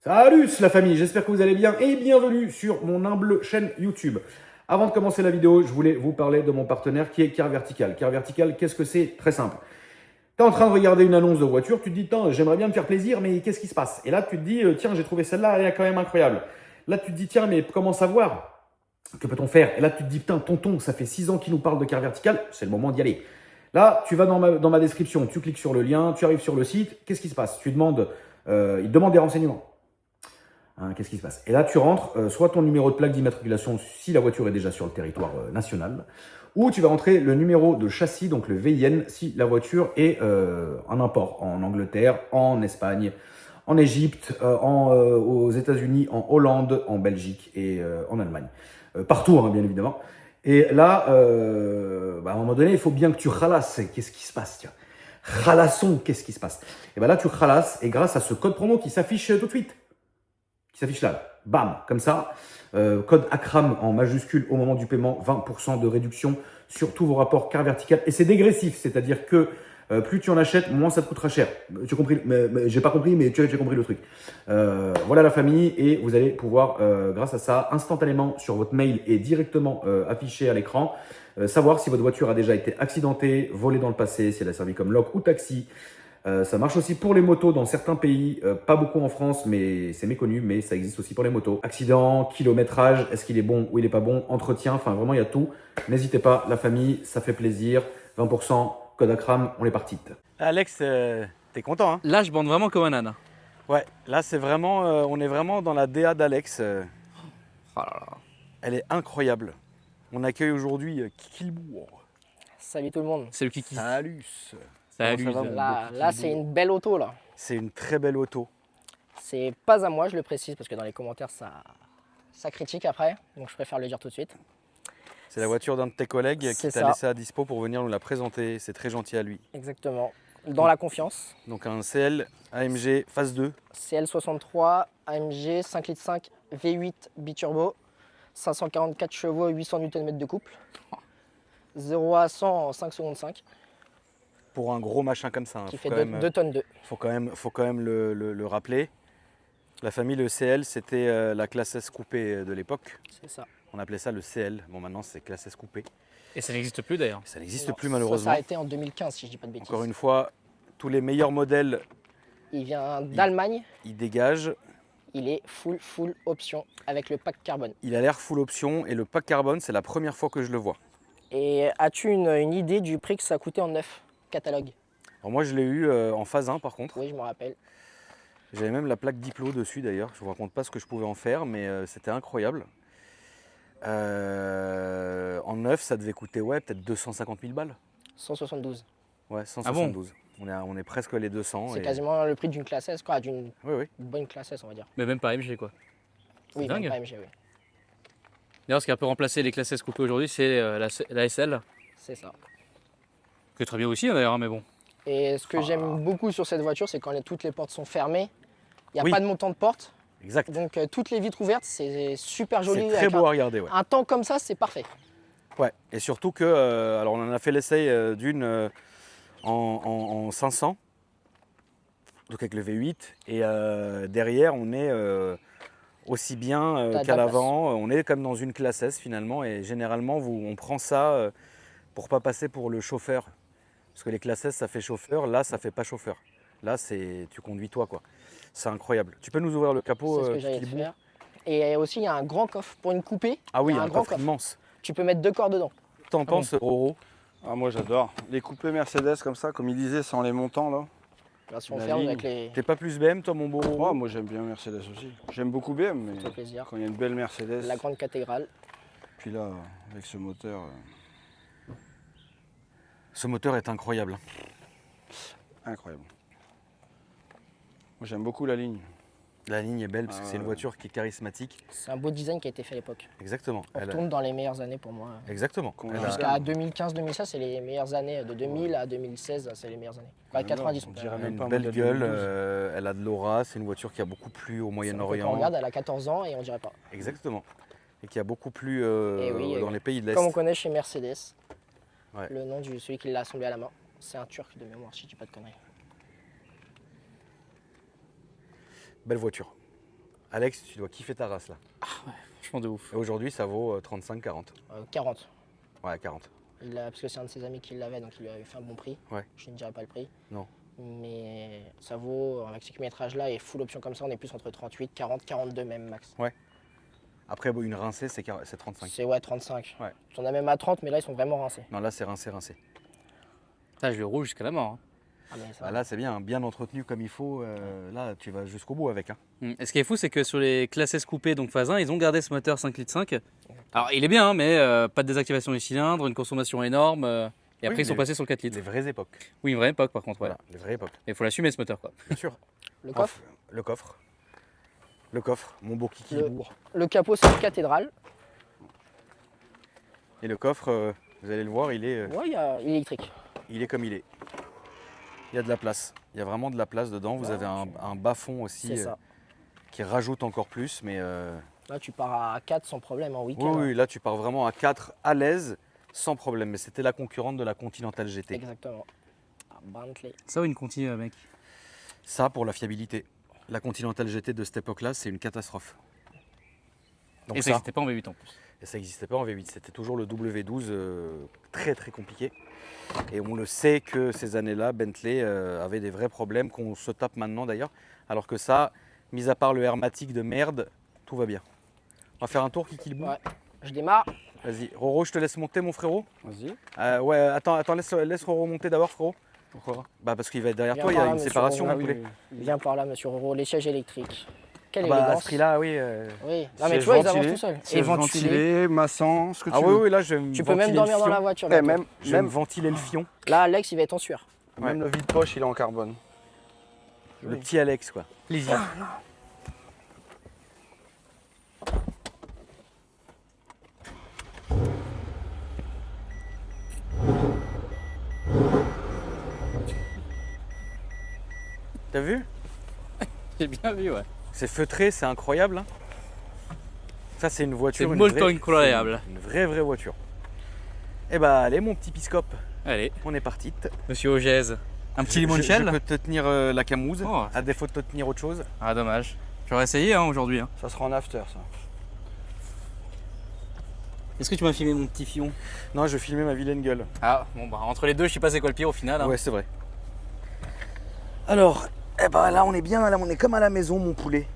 Salut la famille, j'espère que vous allez bien et bienvenue sur mon humble chaîne YouTube. Avant de commencer la vidéo, je voulais vous parler de mon partenaire qui est Car Vertical. Car Vertical, qu'est-ce que c'est? Très simple. Tu es en train de regarder une annonce de voiture, tu te dis, j'aimerais bien me faire plaisir, mais qu'est-ce qui se passe? Et là, tu te dis, tiens, j'ai trouvé celle-là, elle est quand même incroyable. Là, tu te dis, tiens, mais comment savoir? Que peut-on faire? Et là, tu te dis, putain, tonton, ça fait 6 ans qu'il nous parle de Car Vertical, c'est le moment d'y aller. Là, tu vas dans ma description, tu cliques sur le lien, tu arrives sur le site, qu'est-ce qui se passe? Il te demande des renseignements. Hein, qu'est-ce qui se passe? Et là, tu rentres soit ton numéro de plaque d'immatriculation si la voiture est déjà sur le territoire national, ou tu vas rentrer le numéro de châssis, donc le VIN, si la voiture est en import en Angleterre, en Espagne, en Égypte, aux États-Unis, en Hollande, en Belgique et en Allemagne. Partout, hein, bien évidemment. Et là, à un moment donné, il faut bien que tu ralasses. Qu'est-ce qui se passe, tiens? Ralassons, qu'est-ce qui se passe? Et bien là, tu ralasses, et grâce à ce code promo qui s'affiche tout de suite, qui s'affiche là, bam, comme ça, code ACRAM en majuscule au moment du paiement, 20% de réduction sur tous vos rapports Car Vertical. Et c'est dégressif, c'est-à-dire que plus tu en achètes, moins ça te coûtera cher. Tu as compris? Mais j'ai pas compris, mais tu as compris le truc. Voilà la famille, et vous allez pouvoir, grâce à ça, instantanément sur votre mail et directement affiché à l'écran, savoir si votre voiture a déjà été accidentée, volée dans le passé, si elle a servi comme loc ou taxi. Ça marche aussi pour les motos dans certains pays, pas beaucoup en France, mais c'est méconnu, mais ça existe aussi pour les motos. Accident, kilométrage, est-ce qu'il est bon ou il n'est pas bon, entretien, enfin vraiment il y a tout. N'hésitez pas, la famille, ça fait plaisir. 20%, code ACRAM, on est parti. Alex, t'es content, hein? Là, je bande vraiment comme un âne. Ouais, là c'est vraiment, on est vraiment dans la DA d'Alex. Oh là là. Elle est incroyable. On accueille aujourd'hui Kikilbourg. Salut tout le monde. C'est le kiki. Salut. Salut. Comment ça va, mon Là, beau là Kikilbourg? c'est une belle auto là. C'est une très belle auto. C'est pas à moi, je le précise, parce que dans les commentaires ça critique après, donc je préfère le dire tout de suite. C'est la voiture d'un de tes collègues qui C'est t'a ça. laissé à dispo pour venir nous la présenter. C'est très gentil à lui. Exactement. Dans la confiance. Donc un CL AMG phase 2. CL63 AMG 5 litres 5 V8 biturbo, 544 chevaux, 800 Nm de couple. 0 à 100 en 5 secondes 5, Pour un gros machin comme ça. Hein. qui fait 2 tonnes 2. Faut quand même le rappeler. La famille, le CL, c'était la classe S coupée de l'époque. C'est ça. On appelait ça le CL. Bon, maintenant, c'est classe S coupée. Et ça n'existe plus d'ailleurs. Ça n'existe Non, plus Ça malheureusement. a été en 2015 si je dis pas de bêtises. Encore une fois, tous les meilleurs modèles, Il vient d'Allemagne. ils dégagent. Il est full option avec le pack carbone. Il a l'air full option et le pack carbone, c'est la première fois que je le vois. Et as-tu une idée du prix que ça a coûté en neuf catalogue? Alors moi, je l'ai eu en phase 1 par contre. Oui, je me rappelle. J'avais même la plaque Diplo dessus d'ailleurs. Je ne vous raconte pas ce que je pouvais en faire, mais c'était incroyable. En neuf, ça devait coûter peut-être 250 000 balles. 172. Ouais, 172. On est presque les 200. C'est et- quasiment le prix d'une classe S, quoi, d'une Oui, oui. bonne classe S, on va dire. Mais même pas MG quoi. Oui, dingue. même pas MG, oui. D'ailleurs, ce qui a un peu remplacé les classes S coupées aujourd'hui, c'est la SL. C'est ça. Que très bien aussi hein, d'ailleurs, mais bon. Et ce que j'aime beaucoup sur cette voiture, c'est quand toutes les portes sont fermées, il n'y a Oui. pas de montant de porte. Exact. Donc toutes les vitres ouvertes, c'est super joli. C'est très Avec beau à regarder, ouais. un temps comme ça, c'est parfait. Ouais, et surtout que, alors on en a fait l'essai d'une en 500, donc avec le V8, et derrière on est aussi bien T'as de qu'à la l'avant, on est comme dans une classe S finalement, et généralement on prend ça pour pas passer pour le chauffeur, parce que les classes S ça fait chauffeur, là ça fait pas chauffeur, là tu conduis toi quoi, c'est incroyable. Tu peux nous ouvrir le capot C'est ce que j'allais te Kikilibou? faire. Et aussi, il y a un grand coffre pour une coupée. Ah oui, il y a un grand coffre immense. Tu peux mettre 2 corps dedans. T'en penses Roro? Ah, moi j'adore. Les coupés Mercedes comme ça, comme il disait, sans les montants là. Version La ferme ligne. avec les. T'es pas plus BM toi mon beau Roro? Oh, moi j'aime bien Mercedes aussi. J'aime beaucoup BM, mais Ça fait plaisir. quand il y a une belle Mercedes, La grande cathédrale. puis là, avec ce moteur, Ce moteur est incroyable. incroyable. Moi j'aime beaucoup la ligne. La ligne est belle parce que Ah c'est une ouais. voiture qui est charismatique. C'est un beau design qui a été fait à l'époque. Exactement. On retourne dans les meilleures années pour moi. Exactement. Qu'on Elle a- a- Jusqu'à 2015-2016, c'est les meilleures années. De 2000 à 2016, c'est les meilleures années. Enfin, 90, on on dirait peut- elle a même une pas un belle modèle gueule, 2012. elle a de l'aura, c'est une voiture qui a beaucoup plu au Quand on Moyen-Orient. regarde, elle a 14 ans et on dirait pas. Exactement. Et qui a beaucoup plu Eh oui, dans les pays de l'Est. Comme on connaît chez Mercedes, Ouais. le nom de celui qui l'a assemblé à la main, c'est un Turc de mémoire, si je dis pas de conneries. Belle voiture. Alex, tu dois kiffer ta race là. Franchement de ouf. Et aujourd'hui, ça vaut 35-40. 40. Ouais, 40. Parce que c'est un de ses amis qui l'avait, donc il lui avait fait un bon prix. Ouais. Je ne dirais pas le prix. Non. Mais ça vaut, avec ce kilométrage-là et full option comme ça, on est plus entre 38, 40, 42 même max. Après, bon, une rincée, c'est 35. C'est ouais, 35. Ouais. On a même à 30, mais là, ils sont vraiment rincés. Non, là, c'est rincé. Ça, je le roule jusqu'à la mort. Hein. Ah, mais ça, Bah, là, c'est bien, hein, bien entretenu comme il faut. Là, tu vas jusqu'au bout avec. Hein. Et ce qui est fou, c'est que sur les classes S coupées, donc phase 1, ils ont gardé ce moteur 5,5 litres. Alors, il est bien, hein, mais pas de désactivation des cylindres, une consommation énorme. Et après, Oui, ils sont mais passés sur le 4 litres. Les vraies époques. Oui, une vraie époque, par contre. Voilà, les vraies époques. Il faut l'assumer, ce moteur. Quoi. Bien sûr. le coffre. Le coffre. Le coffre, mon beau kiki bourg. Le capot, c'est une cathédrale. Et le coffre, vous allez le voir, il est Ouais, il est électrique. comme il est. Il y a de la place. Il y a vraiment de la place dedans. Vous avez un bas-fond aussi C'est ça. qui rajoute encore plus. Mais Là, tu pars à 4 sans problème en week-end. oui, là, tu pars vraiment à 4 à l'aise, sans problème. Mais c'était la concurrente de la Continental GT. Exactement. Bentley. Ça ou une Conti, mec? Ça, pour la fiabilité. La Continental GT de cette époque-là, c'est une catastrophe. Donc Et ça n'existait pas en V8 en plus. Et ça n'existait pas en V8, c'était toujours le W12 très très compliqué. Et on le sait que ces années-là, Bentley avait des vrais problèmes qu'on se tape maintenant d'ailleurs. Alors que ça, mis à part le hermatique de merde, tout va bien. On va faire un tour, Kiki le bout. Ouais. Je démarre. Vas-y, Roro, je te laisse monter mon frérot. Vas-y. Ouais, attends, laisse Roro monter d'abord frérot. Pourquoi? Bah parce qu'il va être derrière Viens toi, il y par a là, une monsieur séparation Roro. mon poulet. Viens par là, monsieur Roro. Les sièges électriques. Quelle Ah bah à élégance. ce prix-là, oui. Oui. Non, mais tu vois, ils avancent tout seuls. Et ventilé, massant, ce que Ah tu oui, veux. oui, là je vais me Tu peux même ventiler dormir le dans la fion. voiture. Eh, bientôt. Je vais me ventiler le fion. Là, Alex, il va être en sueur. Même le vide-poche, il est en carbone. Le petit Alex quoi. Plaisir. T'as vu? J'ai bien vu, ouais. C'est feutré, c'est incroyable. Hein. Ça, c'est une voiture. C'est une molto vraie- incroyable. c'est Une vraie voiture. Eh bah, allez, mon petit piscope, Allez, on est parti. monsieur Ogez. Un petit limoncello. Je peux te tenir la camouze, Oh. à défaut de te tenir autre chose. Ah, dommage. J'aurais essayé hein, aujourd'hui. Hein. Ça sera en after, ça. Est-ce que tu m'as filmé mon petit fion? Non, je vais filmer ma vilaine gueule. Ah, bon, bah, entre les deux, je sais pas c'est quoi le pire au final. Hein. Ouais, c'est vrai. Alors, eh bah là, on est bien, là, on est comme à la maison, mon poulet.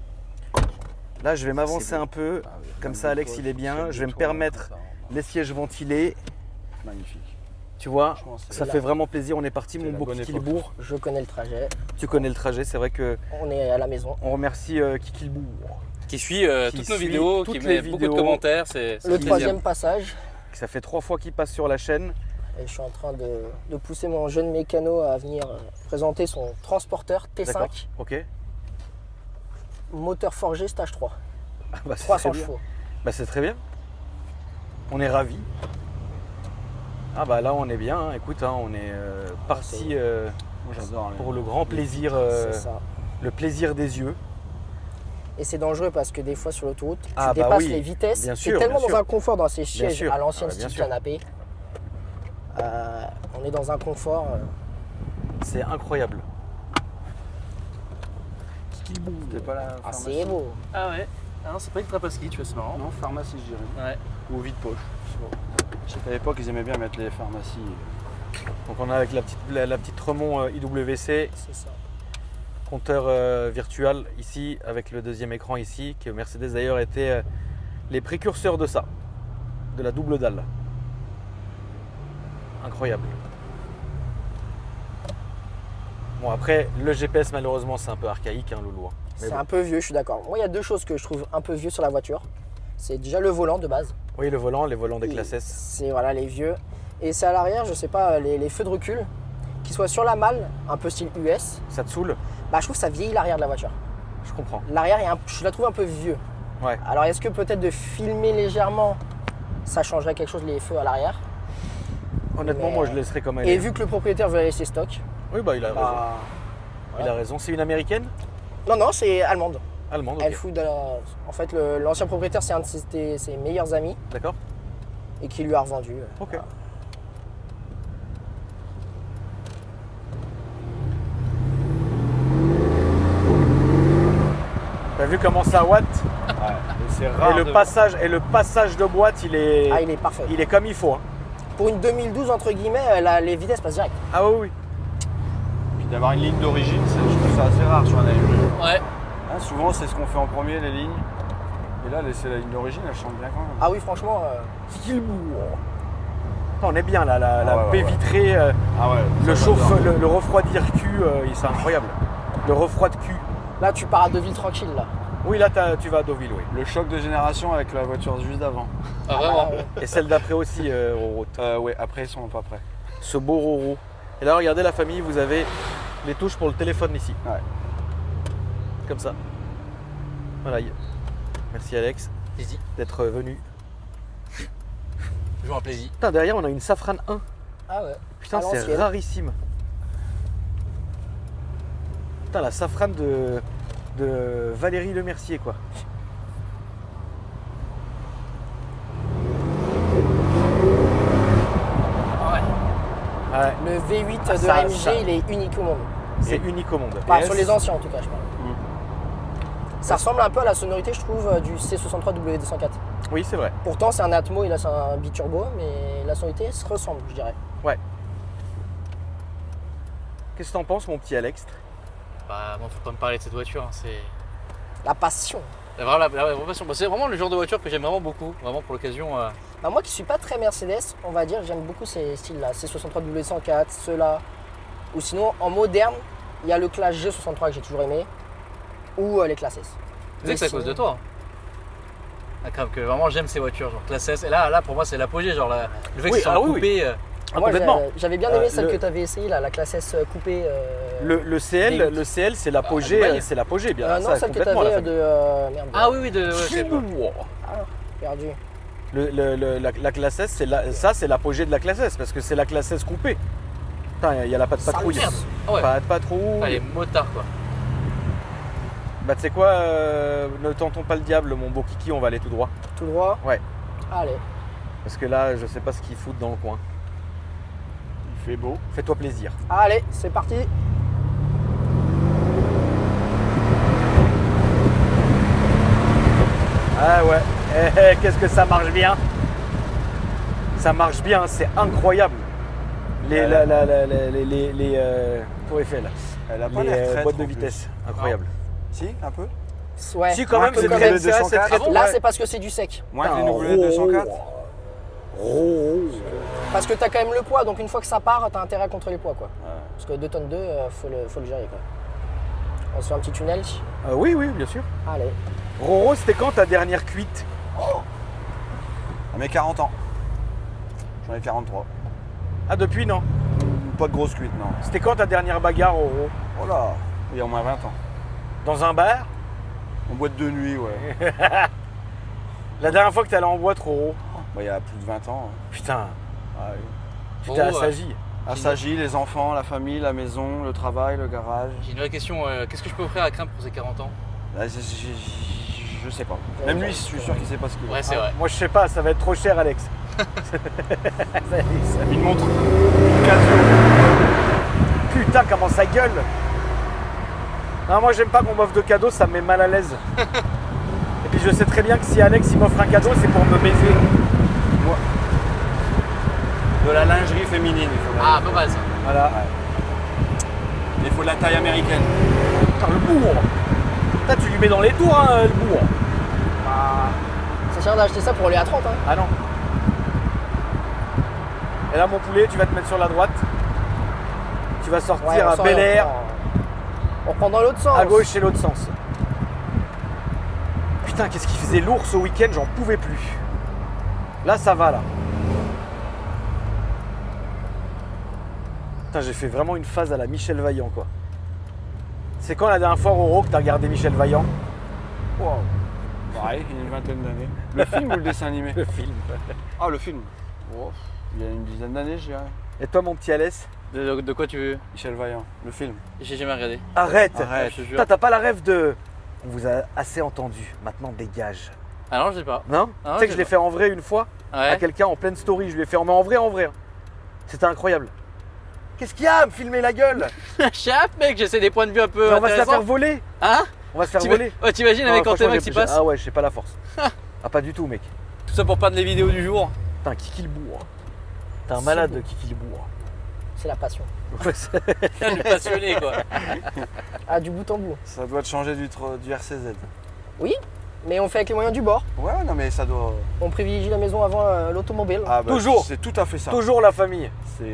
Là, je vais m'avancer un peu. Comme ça, Alex, il est bien. Je vais me permettre les sièges ventilés. Magnifique. Tu vois, Franchement, c'est ça là. fait vraiment plaisir. On est parti, C'est mon la beau bonne Kiki époque. le bourg. Je connais le trajet. Tu connais le trajet, c'est vrai que On est à la maison. on remercie Kiki le bourg. Qui suit Qui toutes nos suit vidéos, toutes qui les met beaucoup vidéos. de commentaires. C'est Le plaisir. troisième passage. Ça fait 3 fois qu'il passe sur la chaîne. Et je suis en train de pousser mon jeune mécano à venir présenter son transporteur D'accord. T5. Ok. Moteur forgé stage 3. Ah bah, c'est 300 très bien. chevaux. Bah, c'est très bien. On est ravis. Ah bah là on est bien, hein. Écoute, hein, on est parti Moi, j'adore. pour le grand plaisir, C'est ça. le plaisir des yeux. Et c'est dangereux parce que des fois sur l'autoroute, Ah, tu bah dépasses oui. les vitesses. Bien Tu sûr, es tellement bien dans sûr. un confort dans ces sièges sûr. à l'ancienne Ah, bien style sûr. canapé. On est dans un confort. C'est incroyable. C'était pas la Ah, pharmacie. c'est beau. Ah ouais. Ah non, c'est pas une trapaski, tu vois, c'est marrant. Non, pharmacie, je dirais. Ouais. Ou vide-poche. Je sais qu'à l'époque, ils aimaient bien mettre les pharmacies. Donc on a avec la petite Remont IWC, C'est ça. compteur virtuel ici, avec le deuxième écran ici, que Mercedes d'ailleurs était les précurseurs de ça, de la double dalle. Incroyable. Bon après, le GPS malheureusement c'est un peu archaïque, hein, Loulou. hein. Mais C'est bon. un peu vieux, je suis d'accord. Moi, il y a deux choses que je trouve un peu vieux sur la voiture. C'est déjà le volant de base. Oui, les volants des classes S. C'est voilà, les vieux. Et c'est à l'arrière, je sais pas, les feux de recul, qui soient sur la malle, un peu style US. Ça te saoule? Bah, je trouve que ça vieillit l'arrière de la voiture. Je comprends. L'arrière, je la trouve un peu vieux. Ouais. Alors, est-ce que peut-être de filmer légèrement, ça changerait quelque chose les feux à l'arrière? Honnêtement, Mais, moi je laisserais comme elle Et est. vu que le propriétaire veut laisser stock, Oui, bah il a raison. bah, Il a raison. C'est une américaine? non, c'est allemande. Allemande, ok. Elle fout en fait, l'ancien propriétaire, c'est un de ses meilleurs amis D'accord. et qui lui a revendu. Ok. Voilà. T'as vu comment ça watt? Ouais. Et c'est Et rare. le passage de boîte, il est, Ah, il est parfait. il est comme il faut. Hein. Pour une 2012, entre guillemets, les vitesses passent direct. Ah oui, oui. Puis d'avoir une ligne d'origine, je trouve ça assez rare sur un AMG. Ouais. Hein, souvent, c'est ce qu'on fait en premier, les lignes. Et là, laisser la ligne d'origine, elle chante bien quand même. Ah oui, franchement, On est bien là, la ouais, baie ouais. vitrée, Ah ouais. le ça, chauffe, j'adore. le refroidir cul, c'est incroyable. Le refroid de cul. là, tu pars à Deauville tranquille, là. Oui, là tu vas à Deauville, oui. Le choc de génération avec la voiture juste d'avant. Ah, vraiment. Et celle d'après aussi, Roro. Ouais, après, ils sont pas prêts. Ce beau Roro. Et là, regardez la famille, vous avez les touches pour le téléphone ici. Ouais. Comme ça. Voilà. Merci Alex Plaisir. d'être venu. Toujours un plaisir. Putain, derrière, on a une Safran 1. Ah ouais. Putain, À c'est l'ancienne. rarissime. Putain, la Safran de Valérie Lemercier, quoi. Ouais, Le V8 Ah, de ça, AMG, ça. il est unique au monde. c'est unique au monde. Enfin, Et sur les anciens, en tout cas, je parle. Mm. Ça ressemble un peu à la sonorité, je trouve, du C63 W204. Oui, c'est vrai. Pourtant, c'est un Atmo et là, c'est un biturbo, mais la sonorité se ressemble, je dirais. Qu'est-ce que t'en penses, mon petit Alex? Bah, moi, faut pas me parler de cette voiture. Hein. C'est La passion. vraiment la vraie passion. Bah, c'est vraiment le genre de voiture que j'aime vraiment beaucoup. Vraiment pour l'occasion. Bah, moi qui suis pas très Mercedes, on va dire, j'aime beaucoup ces styles-là. C63 W104, ceux-là. Ou sinon, en moderne, il y a le Classe G63 que j'ai toujours aimé. Ou les Classe S. Tu sais que c'est à cause de toi. Ah, grave, que vraiment j'aime ces voitures, genre classe S. Et là pour moi, c'est l'apogée. Genre le fait que Oui, ce soit ah oui, oui. coupé. Ah, Moi, complètement. j'avais bien aimé celle le- que tu avais essayée, là, la Classe S coupée. Le CL, V8. le CL, c'est Ah, l'apogée, Dubaï. c'est l'apogée, bien. non, ça, celle que tu complètement, la avais famille. de. Merde. Ah oui, oui, de. Ouais, je sais pas. Perdu. La classe S, ça c'est l'apogée de la classe S parce que c'est la classe S coupée. Putain, il y a la pas de Sale patrouille. merde. Ah ouais. Pas de patrouille. Ah, les motards quoi. Bah tu sais quoi, ne tentons pas le diable, mon beau kiki, on va aller tout droit. Tout droit. Ouais. Allez. Parce que là, je sais pas ce qu'ils foutent dans le coin. Il fait beau. Fais-toi plaisir. Allez, c'est parti. Ah ouais. Qu'est-ce que ça marche bien. Ça marche bien, c'est incroyable. Les Tour Eiffel, Elle a pas les l'air très boîtes de vitesse, incroyable. Si, un peu. Ouais. Si quand Moins même, que c'est le très, W204. c'est très Ah bon Là, ouais. c'est parce que c'est du sec. Moins que les Putain, W204. Parce que tu as quand même le poids, donc une fois que ça part, tu as intérêt à contrôler le poids. Quoi. Parce que 2 tonnes 2, faut le gérer. Quoi. On se fait un petit tunnel. Oui, oui, bien sûr. Allez. Roro, c'était quand ta dernière cuite? À mes 40 ans. J'en ai 43. Ah, depuis, non. Pas de grosse cuite, non. C'était quand ta dernière bagarre, Roro? Oh là, il y a au moins 20 ans. Dans un bar? En boîte de nuit, ouais. La dernière fois que t'es allé en boîte, Roro? Bah, il y a plus de 20 ans. Putain, Ah, oui. tu t'es Roro, assagi. À Sagy, les enfants, la famille, la maison, le travail, le garage. J'ai une vraie question. Qu'est-ce que je peux offrir à Crimp pour ses 40 ans? Là, je sais pas. Même lui, je suis sûr qu'il sait pas ce qu'il veut. Ouais, c'est vrai. Moi, je sais pas, ça va être trop cher, Alex. Une montre Casio. Putain, comment ça gueule! Non, moi, j'aime pas qu'on m'offre de cadeaux, ça me met mal à l'aise. Et puis, je sais très bien que si Alex il m'offre un cadeau, c'est pour me baiser. Moi. De la lingerie féminine, il faut. Ah, pas mal ça. Voilà. Il faut de la taille américaine. Putain, le bourg! Putain, tu lui mets dans les tours, hein, le bourg! Ça sert d'acheter ça pour aller à 30. Hein. Ah non. Et là, mon poulet, tu vas te mettre sur la droite. Tu vas sortir Ouais, on à sort Bel et Air, on reprend dans l'autre sens. à gauche et l'autre sens. Putain, qu'est-ce qu'il faisait lourd ce week-end, j'en pouvais plus. Là, ça va, là. Putain, j'ai fait vraiment une phase à la Michel Vaillant, quoi. C'est quand la dernière fois, Roro, que t'as regardé Michel Vaillant? Wow. Pareil, il y a une vingtaine d'années. Le film ou le dessin animé? Le film. Ah, le film. Oh, il y a une dizaine d'années, je dirais. Et toi, mon petit Alès? De quoi tu veux? Michel Vaillant, le film. J'ai jamais regardé. Arrête! Arrête. Je te jure. Putain, t'as pas la rêve de... On vous a assez entendu, maintenant dégage. Ah non, je sais pas. Non? Ah, Tu sais que je je l'ai sais fait en vrai une fois, à Ouais. quelqu'un en pleine story, je lui ai fait mais en vrai, hein. C'était incroyable. Qu'est-ce qu'il y a à me filmer la gueule? Chape, mec, j'essaie des points de vue un peu Mais on va se la faire intéressants. voler. Hein? On va se faire voler. Ouais, t'imagines avec Ah, franchement, Antema qui j'ai- passe. Ah ouais, j'ai pas la force. Ah, pas du tout, mec. Tout ça pour perdre les vidéos du jour. Putain, Kiki le bourre. T'es un C'est malade, beau. Kiki le bourre. C'est la passion. Ouais, c'est- Le passionné quoi. Ah, du bout en bout. Ça doit te changer du RCZ. Mais on fait avec les moyens du bord. Ouais, non, mais ça doit. On privilégie la maison avant l'automobile. Ah, bah, Toujours. C'est tout à fait ça. Toujours la famille.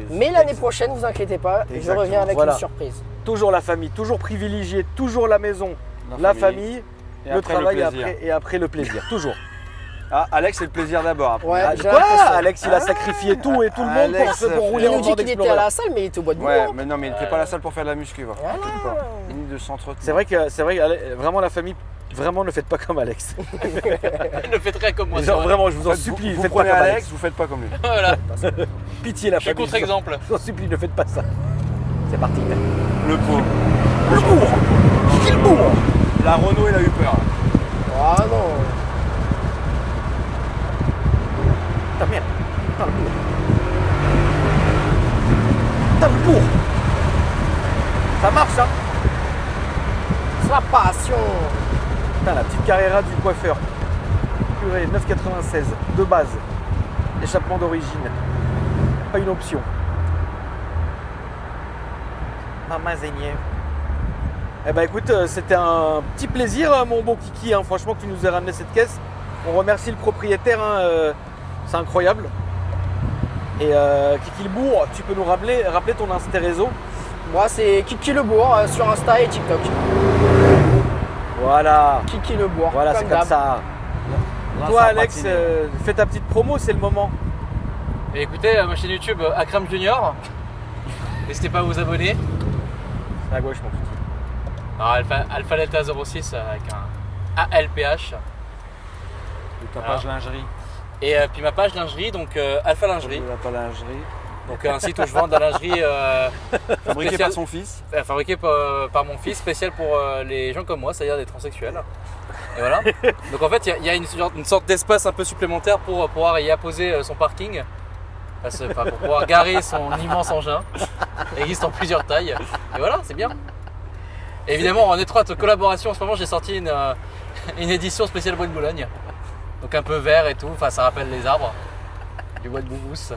Mais l'année prochaine, vous inquiétez pas, je Exactement. reviens avec Voilà. une surprise. Toujours la famille, toujours privilégié, toujours la maison, la famille, Et le après, travail plaisir. et après le plaisir. Toujours. Ah, Alex, c'est le plaisir d'abord. Après. Ouais, Ah, j'ai quoi l'impression. Alex, il a sacrifié tout et tout le monde Alex, pour rouler Il en nous dit Ford qu'il était Explorer. à la salle, mais il était au bois de boulot. Ouais, hein. mais non, mais il n'était pas à la salle pour faire de la muscu. Va. Voilà. Ni de s'entretenir. C'est vrai que vraiment la famille, vraiment ne faites pas comme Alex. Ne faites rien comme moi. c'est Genre, vrai. vraiment, je vous en Vous, supplie, vous faites pas prenez comme Alex, Alex. vous faites pas comme lui. Voilà. Pitié la Je suis famille. contre-exemple. Je vous en supplie, ne faites pas ça. C'est parti. Le pauvre. Le bourre. Kiki le bourre. La Renault, il a eu peur. Ah non. Putain merde. Putain le bourre. Putain le bourre. Ça marche hein. C'est la passion. Putain, la petite Carrera du coiffeur. Purée, 9,96 de base. Échappement d'origine. Pas une option. Maman Zénier. Eh ben écoute, c'était un petit plaisir, mon bon Kiki. Hein. Franchement, que tu nous aies ramené cette caisse. On remercie le propriétaire. Hein, c'est incroyable. Et Kiki le bourg, tu peux nous rappeler ton Insta réseau. Moi, c'est Kiki Le Bourg sur Insta et TikTok. Voilà. Kiki Le Bourg. Voilà, c'est comme d'hab. ça. Là, Toi, ça a Alex, patiné. fais ta petite promo, c'est le moment. Et écoutez, ma chaîne YouTube Akram Junior. N'hésitez pas à vous abonner. C'est à gauche, mon petit. Alors, Alpha Delta 06 avec un ALPH. Et ta page lingerie. Et puis ma page lingerie, donc Alpha Lingerie. La page lingerie. Donc un site où je vends de la lingerie Fabriqué spéciale- par son fils. fabriquée par mon fils, spécial pour les gens comme moi, c'est-à-dire des transsexuels. Et voilà. Donc en fait, il y a une sorte d'espace un peu supplémentaire pour pouvoir y apposer son parking. Enfin, pour pouvoir garer son immense engin. Il existe en plusieurs tailles. Et voilà, c'est bien. Et évidemment, en étroite collaboration, en ce moment, j'ai sorti une édition spéciale Bois de Boulogne. Donc un peu vert et tout, enfin ça rappelle les arbres. Du bois de boubous.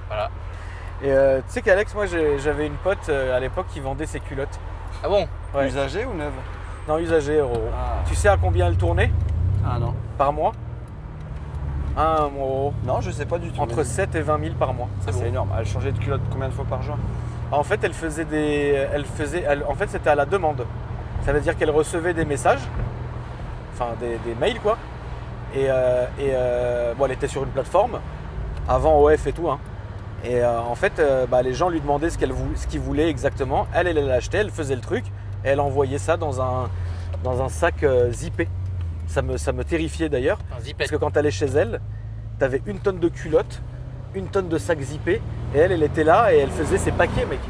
Voilà. Et tu sais qu'Alex, moi j'avais une pote à l'époque qui vendait ses culottes. Ah bon? Ouais. Usagé ou neuve? Non, usagées, Roro. Ah. Tu sais à combien elle tournait Ah non. par mois Roro. Non, je sais pas du tout. Entre 7 et 20 000 par mois. Ça, c'est énorme. Elle changeait de culotte combien de fois par jour? En fait, elle faisait en fait, c'était à la demande. Ça veut dire qu'elle recevait des messages, enfin des mails quoi. Bon, elle était sur une plateforme avant OF et tout. Hein. Et en fait, les gens lui demandaient ce qu'ils voulaient exactement. Elle l'achetait, elle faisait le truc et elle envoyait ça dans un sac zippé. Ça me terrifiait d'ailleurs. Un zipette. Parce que quand tu allais chez elle, tu avais une tonne de culottes, une tonne de sacs zippés, et elle était là et elle faisait ses paquets, mec.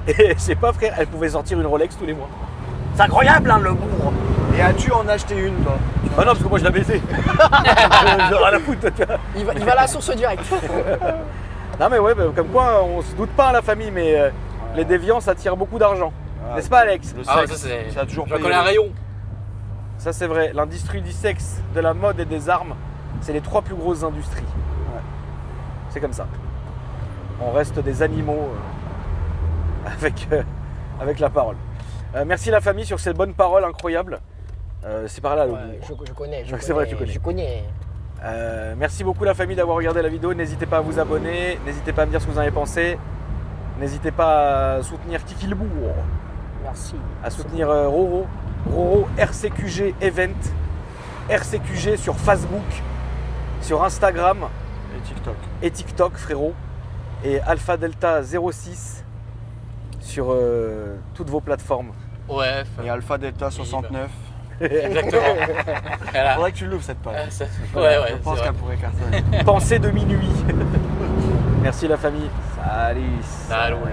Et je sais pas, frère, elle pouvait sortir une Rolex tous les mois. C'est incroyable, hein, le bourg. Et as-tu en acheté une, toi? Ah non, parce que moi je la baisais. J'ai rien à foutre, tu vois. Il va à la source directe. Non, mais ouais, comme quoi, on se doute pas à la famille, mais les déviants, ça attire beaucoup d'argent. Ouais. N'est-ce pas, Alex? Le Ah ouais, sexe, ça c'est. ça a toujours Je payé. connais un rayon. Ça, c'est vrai. L'industrie du sexe, de la mode et des armes, c'est les 3 plus grosses industries. Ouais. C'est comme ça. On reste des animaux avec la parole. Merci la famille sur ces bonnes paroles incroyables. C'est par là le Ouais, bourg. je connais. Ouais, c'est vrai, tu connais. Je connais. Merci beaucoup la famille d'avoir regardé la vidéo. N'hésitez pas à vous abonner. N'hésitez pas à me dire ce que vous en avez pensé. N'hésitez pas à soutenir Kiki le bourg. Merci. À soutenir Roro RCQG Event, RCQG sur Facebook, sur Instagram Et TikTok. et TikTok, frérot, et Alpha Delta 06 sur toutes vos plateformes. Ouais, Et Alpha Delta 69. exactement. Voilà. Faudrait que tu l'ouvres cette page. Ouais, Je pense c'est vrai. qu'elle pourrait cartonner. Pensée de minuit. Merci la famille. Salut. Ça roule.